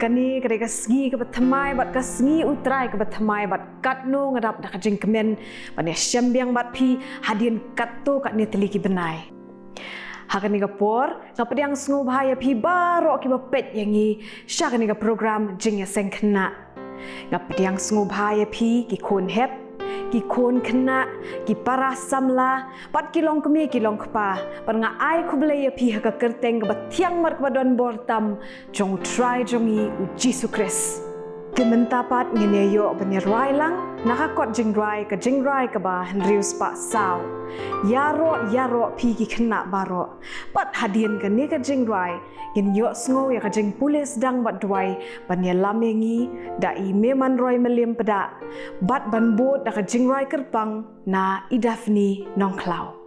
kani kare ka sngi ka bathamai bat ka sngi utrai ka bathamai bat katno ngadap da ka jingkemen ban ya syambiang bat phi hadien katto ka ni teliki benai hakani ka por ngapadiang sngu bahaya phi baro ki bapet yangi syakani ka program Jingiaseng khna ngapadiang sngu bahaya phi ki khon het ki khon khna ki para samla pat ki long kemi ki long khpa par nga ai khu blei phi ha ka kerteng ka bathiang mar ka don bortam jong try jongi u Jisu Christ bynta pat ngene yo banyarwai lang nakakot jingrwai ka ba henrius pa saw yaro phi ki khna baro pat hadien ka ni ka jingrwai gin yo sngo ya ka jingpule sedang bat duai banya lamengi da i meman roy melim pada bat ban bot da ka jingrwai kerpang na idafni nongklau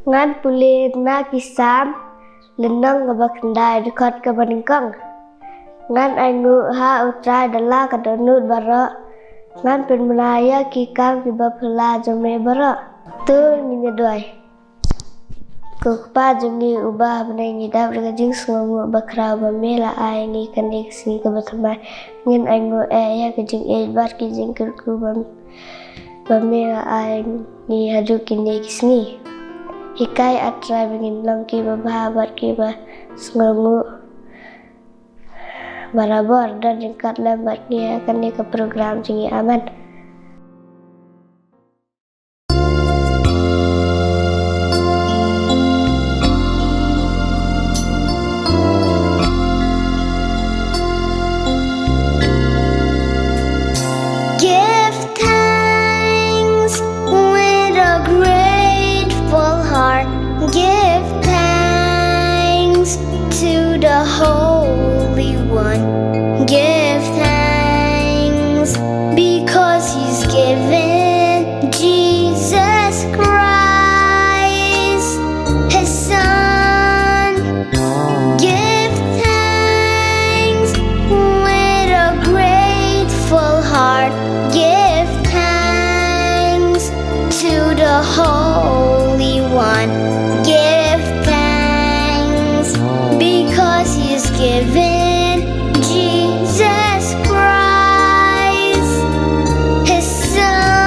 ngan pulih na kisam lenang ngabakndai dekat ke baningkang ngan Ainguh ha utrai dala kadonut bara ngan penmenaya kikang tiba pela jome bara tu ninya doi kukpa jungi ubah benai ngidap dengan jing sungu bakra bamela ai ni kanik si ke batamai ngin Ainguh ya ke jing bar ki jing kerku bamela ai ni hadu kini kisni hikai atrai bengin langki babahabat ki ba sengamu barabar dan jengkat lambat ni akan ni ke program jingi aman Give thanks with a grateful heart. Give thanks to the Holy One. Give thanks because He's given Jesus Christ, His Son. Give thanks with a grateful heart. Give thanks to the Holy One. Give thanks because He's given Jesus Christ, His Son.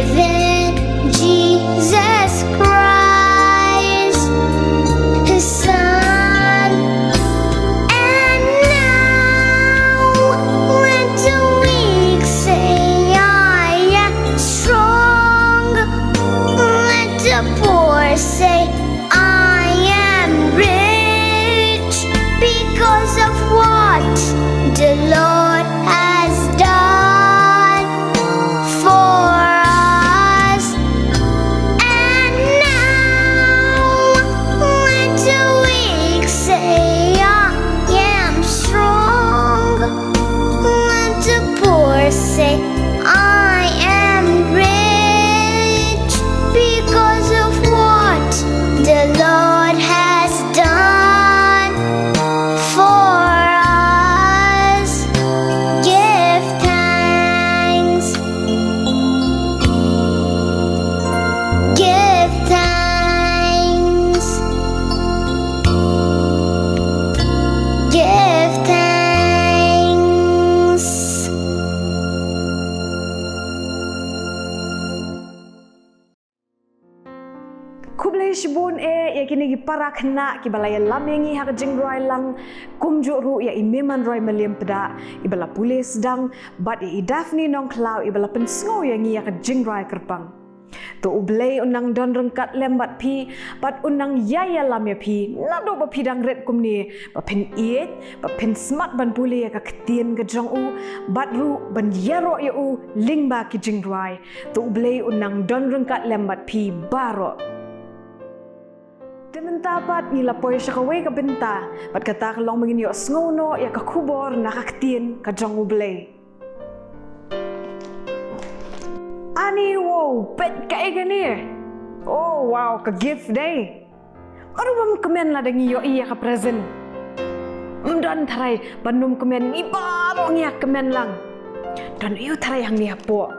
given Jesus Christ, His Son. And now let the weak say, I am strong. Let the poor say, I am rich, because of what the Lord has done for us. And now let the weak say, I am strong. Let the poor say, I am rich, because of what the Lord has done for us. Give thanks. Give thanks. Give thanks. Kublai shibun ya kini gi para khna ki balaya lamengi ha jingrwai lang kumjuh ru ya imeman roi meliam peda ibala pule sedang bat ya idafni nong klau ibala pensngo ya ngi ya jingrwai kerpang. Tu U Blei unang don rengkat lembat pi bat unang yaya lam ya pi nado ba pidang red kumni ba pen iet ba pen smart ban pule ya Ktien ke jong u bat ru ban yaro ya u lingba ki jingrwai. Tu U Blei unang don rengkat lembat pi baro. Dementa pat nila poy siya kaway ka bynta pat kata kalong mangin yo sngono ya kakubor na Ktien ka jong U Blei. Ani wow pet kay gani. Oh wow ka gift day. Ano bang kemen la dangi yo iya ka present. Mdan taray banum kemen ibaro ngiya kemen lang. Dan iyo taray hang niya po.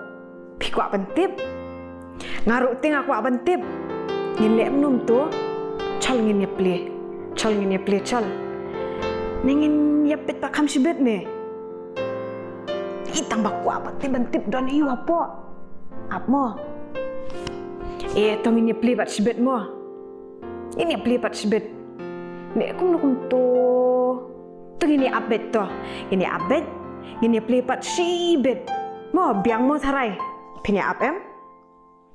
Pikwa bantip. Ngaru ting aku bantip. Nilem num tu. Chal ngin ya play. Chal ngin ya play chal. Ningin ya pet pakam sibet me. Itang bakwa bantip dan iyo po. Ap mo. Tong ini play pat sibet mo. Ini play pat sibet. Ne kum to. Tong ini abet to. Ini abet. Ini play pat sibet. Mo biang mo tharai. Pinya ap em.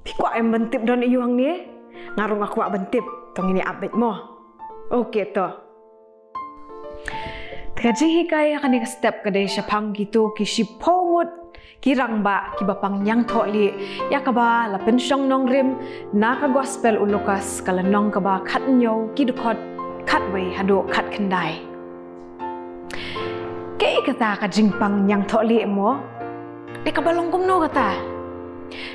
Pikwa em bentip don iyo hang ni. Ngarung aku bentip. Tong ini abet mo. Okey to. Teka jinghikai akan ni step kedai syapang gitu kishi pongut kirang ba kibapang yang tholi ya kaba la pensyong nong rim na ka gospel ulukas kala nong kaba khat nyo kidukot khat wei hado khat kendai ke kata ka jingpang yang tholi mo de kabalong kumno kata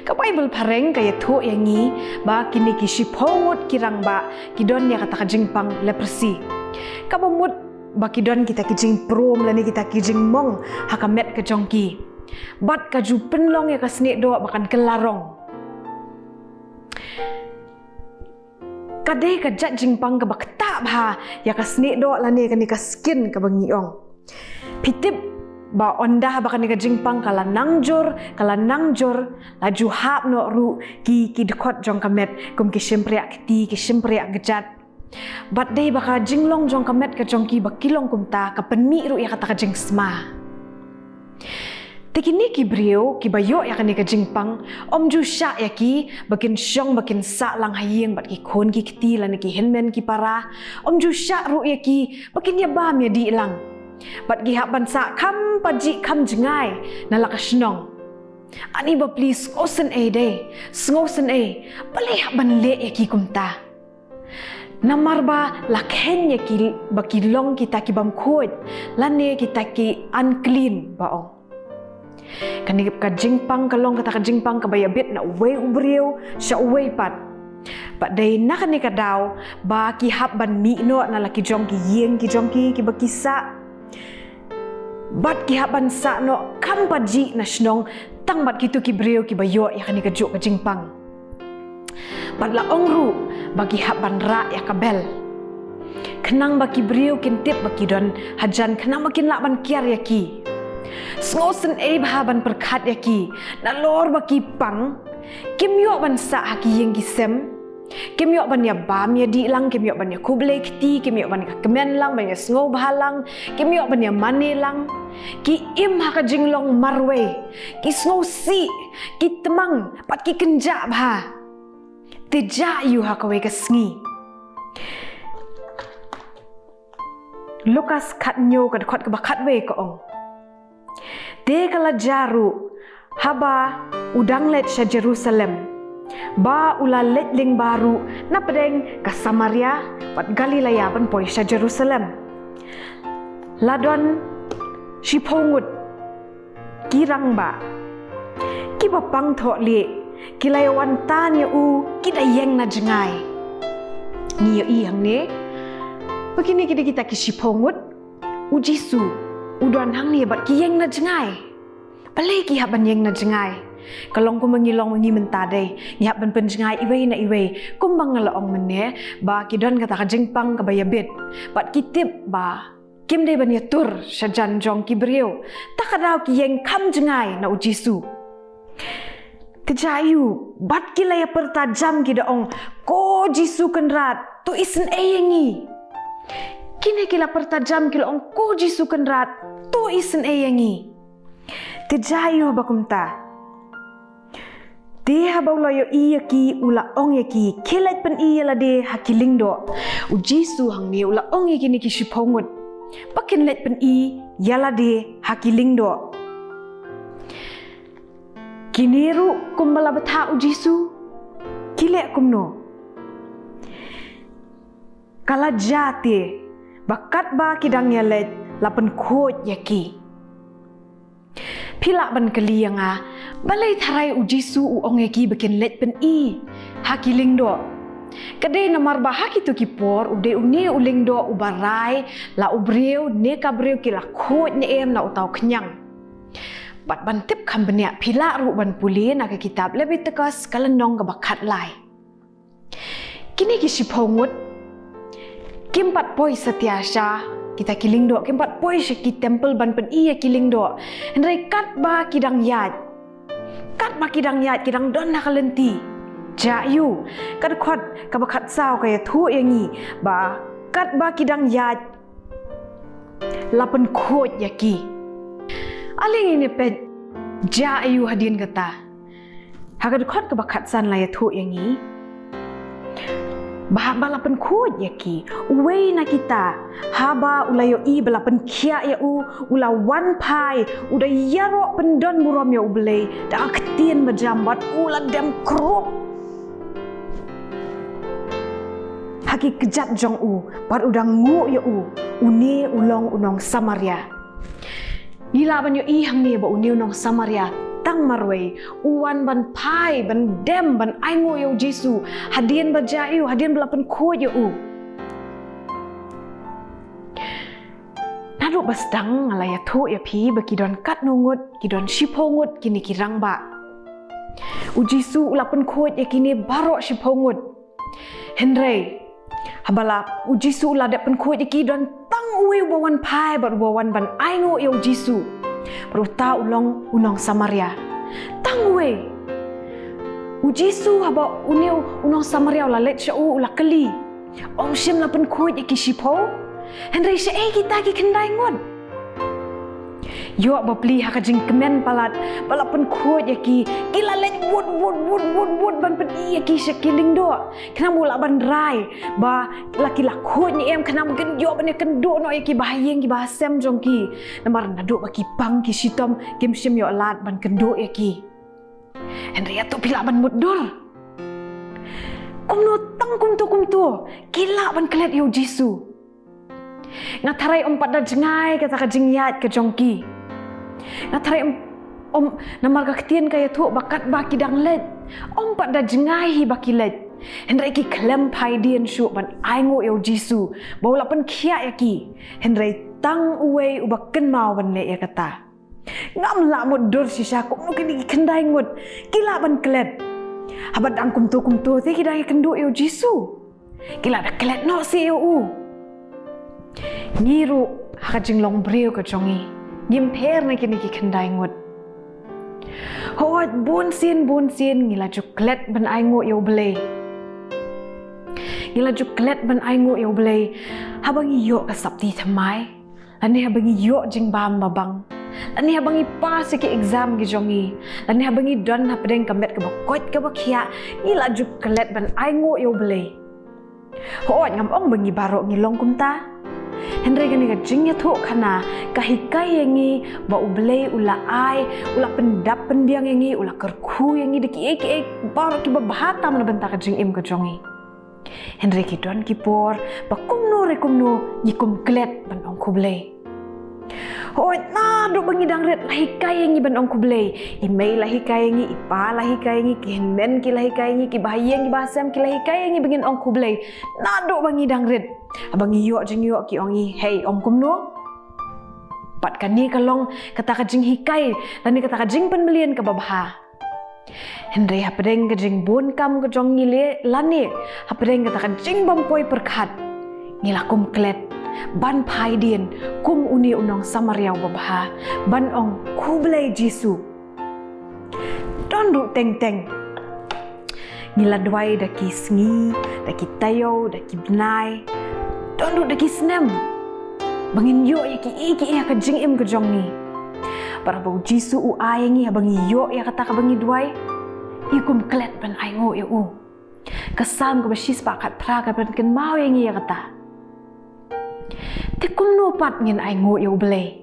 ka Bible pareng kaya thu yangi ba kini kishi pongut kirang ba kidon ya kata ka jingpang leprosy kabamut bakidon kita kijing prom lani kita kijing mong hakamet ke jongki bat kaju penlong ya kasnik do bakan kelarong kadai ka jat jingpang ka bakta bha ya kasnik do lani ka ni ka skin ka bangiong pitip ba onda bakan ni ka jingpang kala nangjor laju hap no ru ki dekot jong kamet kum ki shempriak ti ki shempriak gejat bat day baka jinglong jong kamet ka jongki bakilong kumta ka penmi ru ya kata ka jing sma. Tikini ki brio ki bayo ya kani ka jingpang om ju sya ya ki bakin syong bakin sa lang hayeng bat ki kon ki kti lan ki henmen ki para om ju sya ru ya ki bakin ya bam ya di lang bat ki hak ban sa kam paji kam jingai na lakasnong ani ba please osen e day sngosen e bali hak ban le ya ki kumta namar ba lakhen ya ki bakilong kita ki bam khod lane kita ki unclean baong kanigip ka jingpang kalong kata ka jingpang ka bayabit na uwe ubriyo sya uwe pat But day na kani ka daw ba ki hap ban mi no na laki jong ki yeng ki jong ki bakisa. Bat ki hap ban sa no kam pa ji na snong tang bat kitu ki brio ki bayo ya kani ka jo ka jingpang. Bat la ongru bagi hap ban ra ya kabel. Khnang baki brio kintip baki don hajan khnang makin la ban kiar ya ki. Sngosen e bahaban perkat ya ki na lor baki pang kim yo ban sa haki yang gisem kim yo ban ya bam ya di lang kim yo ban ya U Blei kti kim yo ban ka kemen lang ban ya sngo balang kim yo ban ya mane lang ki im haka jinglong marwe ki sngo si ki temang pat ki kenja bha teja yu haka we ka sngi Lukas kat nyo kad khot ka bakat we ka ong de kala jaru haba udang let sha Jerusalem ba ula let ling baru na pedeng ka Samaria pat Galilea ban poi sha Jerusalem ladon si pongut kirang ba ki ba pang tho le ki layawan tan ya u ki da yeng na jengai ni ya i hang ne begini kita ki si pongut u Jisu udon hang ni bat ki yeng na jengai palai ki haban yeng na jengai kalong ko mangilong mangi mentade ngiap ban penjengai iwe na iwe kumbang ngalaong menne ba kidon kata ka jingpang ka bayabit pat kitip ba kim de ban yatur sajan jong kibriu takadaw ki yeng kam jengai na u Jisu tejayu bat kilaya pertajam kidaong ko Jisu kenrat tu isen eyengi kini kila pertajam kilaong ko Jisu kenrat tu isen eyengi tejayu bakumta de habau loyo iya ki ula ong ya ki kilat pen iya la de hakiling do u Jisu hang ni ula ong ya kini ki shipongut pakin let pen i yala de hakiling do kiniru kumbala betha u Jisu kile kumno kala jate bakat ba kidang ya let lapen khot ya ki Pila ban kali yang balai tharai u Jisu u ongeki bikin let pen i hakiling do kadai namar bahaki tu kipor ude uni uling do u barai la ubreu ne kabreu kila khot ne em na utau knyang bat ban tip kham benia pila ru ban puli na ka kitab lebih tekas kalenong ka bakat lai kini ki sipongut kimpat poi setiasa kita kiling do kempat poi ki temple ban pen iya kiling do ndai kat ba kidang yat kidang don na kalenti jayu kad khot ka bakat saw ka thu yangi ba kat ba kidang yat lapen khot yaki aling ini pe jayu hadin kata hagad khot ka bakat san la thu yangi bah balapan khot yaki uwei na kita haba ulayo i balapan kia ya u ula wan pai uda yaro pendon burom ya U Blei da Ktien majambat ula dem krop haki kejat jong u par uda ngu ya u uni ulong unong Samaria nila ban yo i hang ni ba uni unong Samaria tang marway uwan ban pai ban dem ban Ainguh ya Jisu hadian bajayu hadian belapan khot ya u nadu basdang ngalaya thu ya pi bakidon kat nungut kidon sipongut kini kirang ba u Jisu ulapan khot ya kini barok sipongut henry habala u Jisu ladap pen khot ya kidon tang uwi bawan pai bat bawan ban Ainguh ya Jisu peruta ulong unong Samaria tangwe u Jisu haba uneu unong Samaria la let sha u la kali om sim la pen khot ki sipo henry sha kita ki kendai ngot yo ba pli ha ka jing kemen palat bala pen khot ki ila let wud ban pen i ki sha kiling do kana mula ban rai ba laki la khot ni em kana gen yo ban ken do no ki bahayeng ki bahasem jong ki namar na do ba ki pang ki sitom kim sim yo lat ban ken do ki henry atu pila ban mudur kumno tang kumtu kila ban klet yo Jisu ngatharai ompat da jengai kata ka jingiat ke jongki ngatharai om namar ka Ktien kaya thu bakat ba kidang let ompat da jengai hi bakilet henry ki klem pai dien shu ban Ainguh yo Jisu baula pen khia ya ki henry tang uwei ubaken mau ban le ya kata ngam la mudur sisa ko mungkin ki kendai ngut kila ban klet habat ang kumtu te kidai kendu yo Jisu kila da klet no si yo u ngiru hakajing long breu ka jongi ngim per na kini ki kendai ngut Hoat bun sin ngila juklet ban Ainguh U Blei. Ngila juklet ban Ainguh U Blei. Habangi yok ka sabti thamai. Lani habangi yok jingbam babang. Lani habangi pas ki exam ki jongi. Lani habangi don hapdeng kamet ka bakot ka bakhia. Ngila juklet ban Ainguh U Blei. Hoat ngam ong bangi barok ngilong kumta. Henry gani ka jingiathuhkhana kahikai yangi ba U Blei ula ai ula pendap pendiang yangi ula kerku yangi deki bar ki babhata mana benta ka jingim ka jongi. Henry ki don ki por ba kumno nyikum klet ban ong U Blei. Hoi na do bangi dangret lahikai yangi ban ong U Blei. Imei lahikai yangi ipa lahikai yangi kihenmen ki lahikai yangi ki bahayeng ki bahasam ki lahikai yangi bangin ong U Blei. Na do bangi dangret abangi yok jing yok ki ongi hey om kumno pat kani kalong kata ka jinghikai lani kata ka jing penbelian ka babha Henry hapdeng ka jing bon kam ka jong ngile lani hapdeng kata ka jing bampoi perkhat ngila kum klet ban phai dien kum uni unong samariau babha ban ong U Blei Jisu don du teng ngila dwai daki sngi daki tayo daki benai don du daki snem bangin yo ya ki ka jing im ka jong ni para bau Jisu u ayangi abangi yo ya kata ka bangi duai ikum klet ban Ainguh ya u kasam ka basis pakat pra ka ban ken mau yangi ya kata tikum no pat ngin Ainguh ya U Blei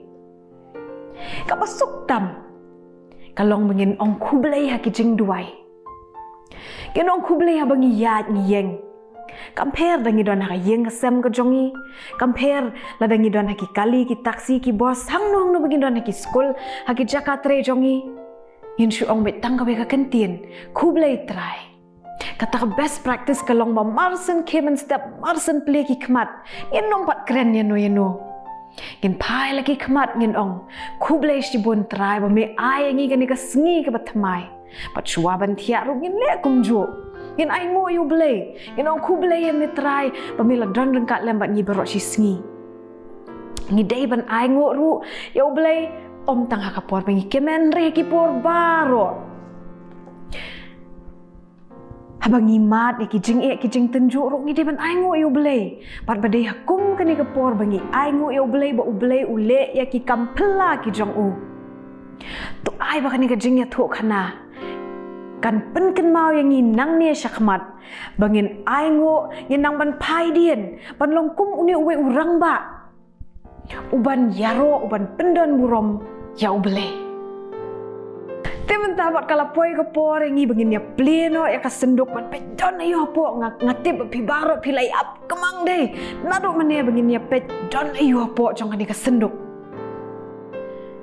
ka basuk tam kalong bangin ong U Blei ha ki jing duai ken ong U Blei ha bangi yat ngiyeng compare dangi don ha yeng kasem ka jongi compare la dangi don ha ki kali ki taksi ki bos hang no bagi don ha ki school ha ki jakatre jongi yin shu ong betang ka be ka Ktien U Blei try kata ka best practice kalong ba marsen kemen step marsen play ki khmat yin nong pat kren yen no gin pai lagi khmat ngin ong U Blei shi bon try ba me ai ngi gani ka sngi ka batmai pat chua ban thia ru ngin le kumjuh ngin Ainguh U Blei ngin ong U Blei yang metrai pamila don rengkat lembat ngi berok si sngi ngi dei ban Ainguh ru U Blei om tang ha kapor pengi kemen re ki por baro habangi mat ki jing tenjuk ru ngi dei ban Ainguh U Blei pat badei hakum kani kapor bangi Ainguh U Blei ba U Blei ule ya ki kampla ki jong u tu ai ba kani ka jingiathuhkhana kan pen mau yang nang ni syakmat bangin Ainguh nang ban pai dien ban longkum uni uwe urang ba uban yaro uban pendon burom ya U Blei temen tabat kala poi ka por ngi bangin ya pleno ya kasenduk ban pedon ayo po ngatip pi baro pi lai up kemang dei nado mane bangin ya pedon ayo po jong kani kasenduk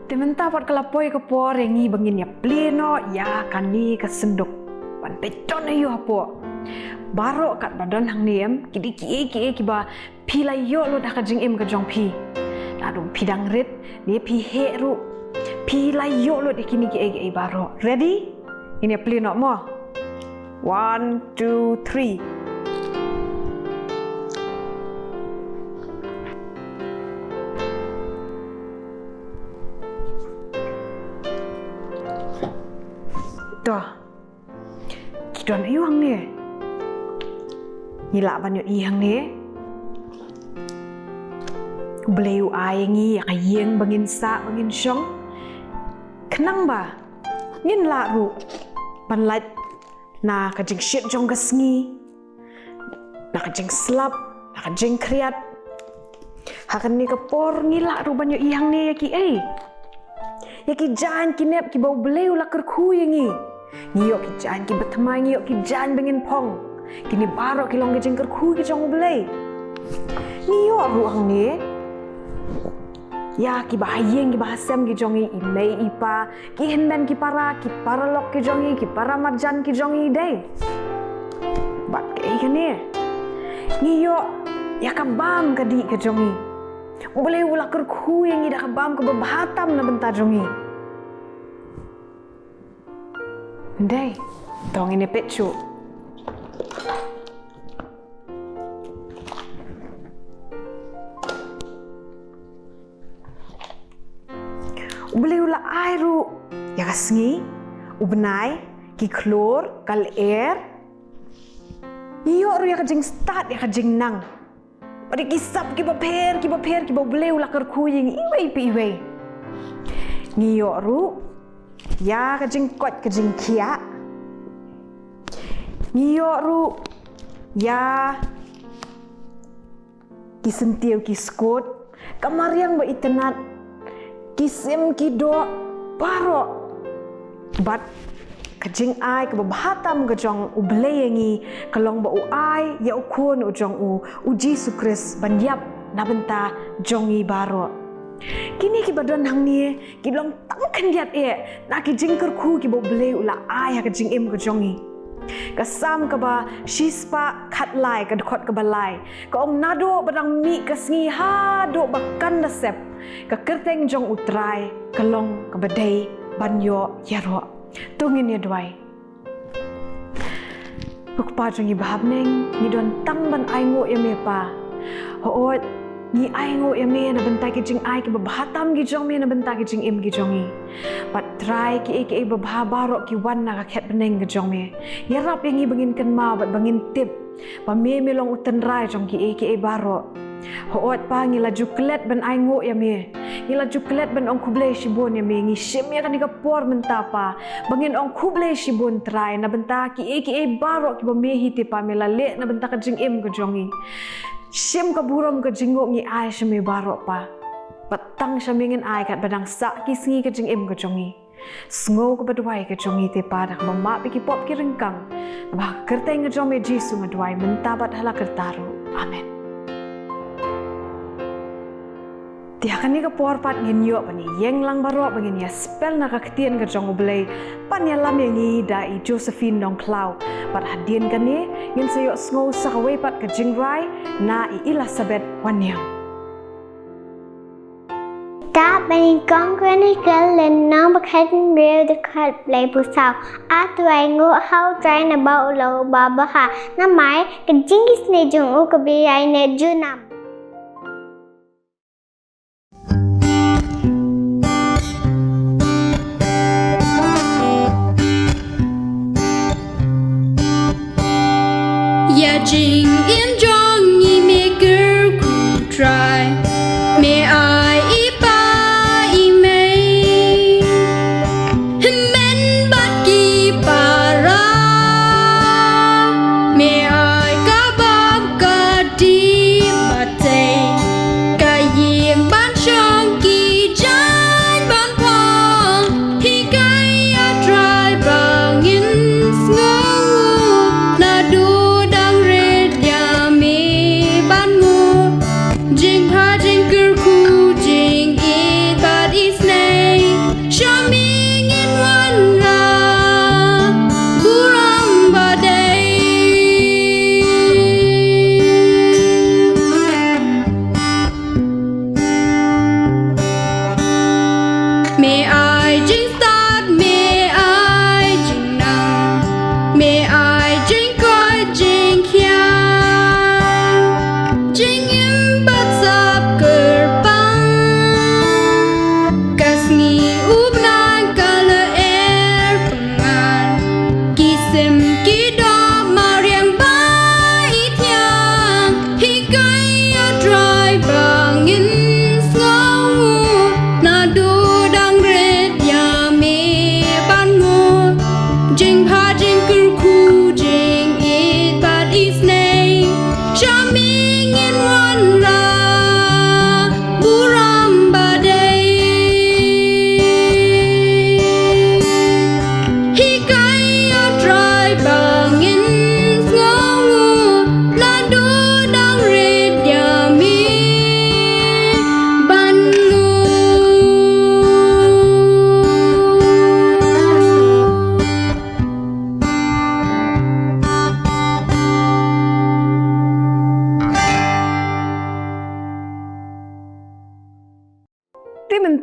temen tapat kelapoi ke por ngi bangin ya pleno ya kani kasenduk pan pedon ayo apo baro kat badan hang niem kidi ki ba pi lai yo lo dah ka jing im ka jong pi adu pi dang rit ni pi he ru pi lai yo lo dikini ki baro ready ini pleno mo 1 2 3 kidon ayu hang ni ngila ban yo i hang ni U Blei u ai ngi ya kayeng bangin sa bangin syong khnang ba ngin la ru pan lat na ka jing shit jong gasngi na ka jing slap na ka jing kriat hakan ni ka por ngila ru ban yo i hang ni ya ki ya ki jan ki nep ki ba U Blei u la kerku yangi ngiyok ki jan ki batmai ngiyok ki jan bengin pong kini baro ki long ki jengker khu ki jong U Blei ngiyok ru hang ni ya ki bahayeng ki bahasam ki jongi imei ipa ki henben ki para lok ki jongi ki para marjan ki jongi dei bat ke ni ngiyok ya ka bam ka di ka jongi U Blei ula kerku yang ida ka bam ka babahatam na benta jongi dei tong ini pecu U Blei ula airu ya kasngi ubnai ki klor kal air iyo ru ya kajing start ya kajing nang pari kisap ki baper ki boleu la kerkuying iwe ngiyo ru ya kajing kot kajing kia ngiyo ru ya kisentiu ki skot kamariang ba itenat kisim ki do paro bat kajing ai ke bahatam ke jong U Blei yangi kalong ba u ai ya ukun u jong u Jisu Kris banyap na benta jongi baro kini ki badon hang ni ki long tangkan diat na ki jingker ku ki bo Blei ula ai ha kajing im ke jongi kasam ka ba shispa khatlai ka khot ka balai ka ong nado badang mi ka sngi ha do bakan na sep ka kerteng jong utrai kalong ka badai banyo yaro tungin ya duai ukpa jongi bahabneng ni don tang ban Ainguh ya me pa hoot ni Ainguh ya me na bentai ki jing ai ki bahatam ki jong me na bentai ki jing im ki jongi pat try ki babaro ki wan na ka khet beneng ki jong me ya rap yangi bangin kan ma bat bangin tip pa me long utan rai jong ki baro hoot pa ngi la juklet ban Ainguh ya me ngi la juklet ban ong kublei shibon ya me ngi shim ya kan ni ka por menta pa bangin ong kublei shibon try na benta ki baro ki ba me hiti pa me la le na benta ka jing im ka jongi shim ka buram ka jingo ngi ai shame baro pa patang shamingin ai kat badang sa ki sngi ka jing im ka jongi sngo ka badwai ka jongi te pa dak mama pi ki pop ki rengkang ba kerteng ka jome Jisu ngadwai mentabat hala kertaru amen tiakan ni ka porpat ngin yo pani yeng lang baro bangin ya spell na ka Ktien ka jong U Blei pan ya lam yangi da I Josephine dong klau pat hadien kan ni ngin sayo sngo sa ka pat ka jingrwai na I Elizabeth wanyang ta bên con cái lên nó bắt khách rêu được khách lấy bù sao tu Ainguh hao trai na bao lâu ba ha na mai cái jingis ne jung u ka bi ai ne junam Jing in jong ni maker ku try me I ipa I mei men bat ki para me I kaba ka di mate ka yeng ban shong ki jan ban pong hi kai a try bang in snow na do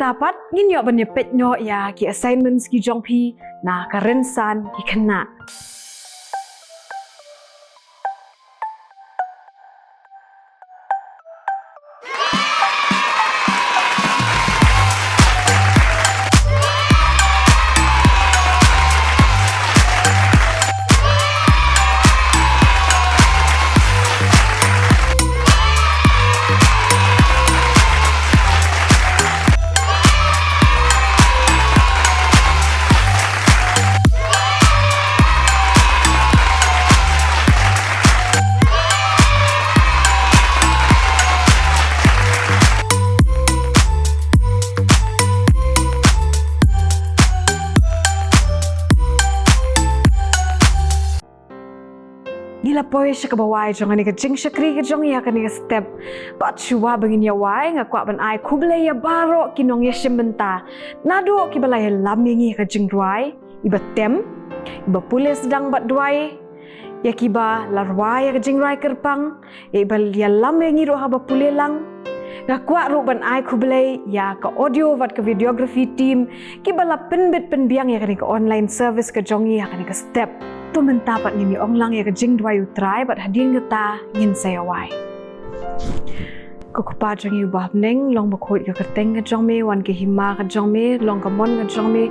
dapat ngin yo ban pet nyo ya ki assignments ki jong pi na karensan ki khana Gila poy siya kabaway jong ani ka jing syakri ka jong ya kani ka step bat shuwa bangin ya wai nga kwa ban ai ku blei ya baro kinong ya bynta nado ki balai lamingi ka jingrwai iba tem iba pule sedang bat duai ya kiba larwai ya ka jingrai kerpang ya iba ya lamingi ro haba pule lang nga kwa ro ban ai ku blei ya ka audio wat ka videography team ki bala penbit penbiang ya kani ka online service ka jong ya kani ka step tu mentapat ngini ong lang ya ka jingdwai utrai bat hadin ngata ngin sayawai ko kupa jong yu babneng long bakhoit ka kateng ka jong me wan ke hima ka jong me long ka mon ka jong me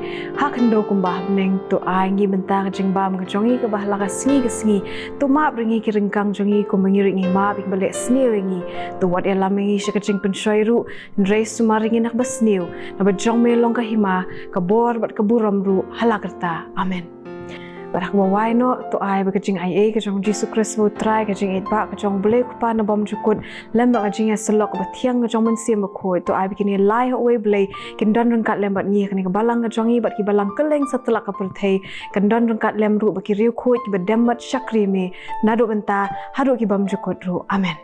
ha khando kum babneng tu ai ngi benta ka jingbam ka jong ka bahla ka sngi tu ma bringi ki ringkang jong ko mangiri ngi ma bik bale sni ringi tu wat ya lamingi ka jing pen shoiru ndrei sumaringi nak basniu na ba jong me long ka hima ka bor bat ka buram ru halakarta amen Barak bawai no to ai ba kajing ai ka jong Jisu Christ wo try ka jing 8 ba ka jong blei kupa na bom jukut lamba ka jing selok ba thiang ka jong man sim ba khoi to ai bikini lai ho we blei kin don rang kat lem bat ngi ka ni ka balang ka jong i bat ki balang keleng satla ka perthei kan don rang kat lem ru ba ki riu khoi ki ba dem bat shakri me nadu benta hadu ki bom jukut ru amen